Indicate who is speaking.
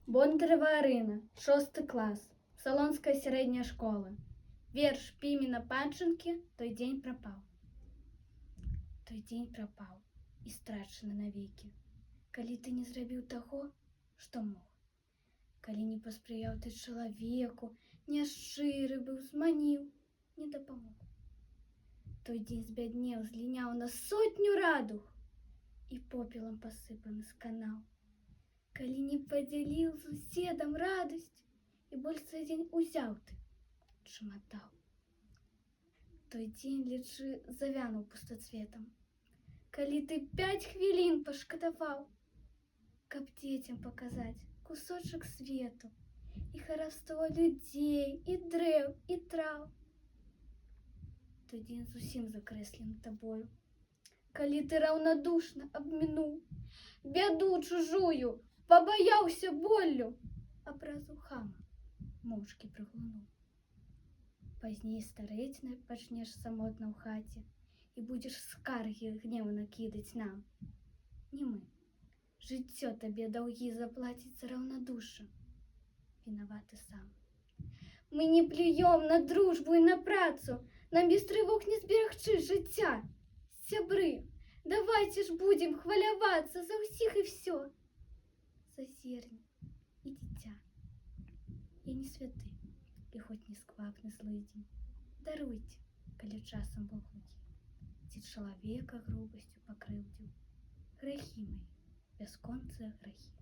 Speaker 1: Бондарева Арина, 6 клас, Салонская средняя школа. Верш Пімена Панчынкі «Той дзень прапаў». Той дзень прапаў і страчаны навекі, калі ты не зрабіў таго, што мог. Калі не паспрыяў ты чалавеку, няшчыры быў, зманіў, не дапамог. Той дзень збяднеў, зліняў на сотню радуг і попелам пасыпаны сканаў. Калі не падзяліў з уседам радасць і больш цей дзень узяў ты, чаматаў. Той дзень, лічы, завянуў пустацветам, калі ты 5 хвілін пашкадаваў, каб дзецям паказаць кусочак свету і хараство людзей, і дрэў, і траў. Той дзень зусім закрэслены табою, калі ты раўнадушна абмінуў бяду чужую, пабаяўся боллю, абразу хама моўчкі праглынуў. Пазней старэць пачнеш самотна ў хаце і будзеш скаргі гневна кідаць нам. Не мы. Жыццё табе даўгі заплаціць за раўнадушша. Вінаваты сам. Мы не плюём на дружбу і на працу, нам без трывог не зберагчы жыцця. Сябры, давайце ж будзем хвалявацца за ўсіх і всё. За зерне і дзіця. Я не святы, і хоць не сквапны злыдзень. Даруйце, калі часам быў глухі, ці чалавека грубасцю пакрыўдзіў. Грэхі мае, бясконцыя грэхі.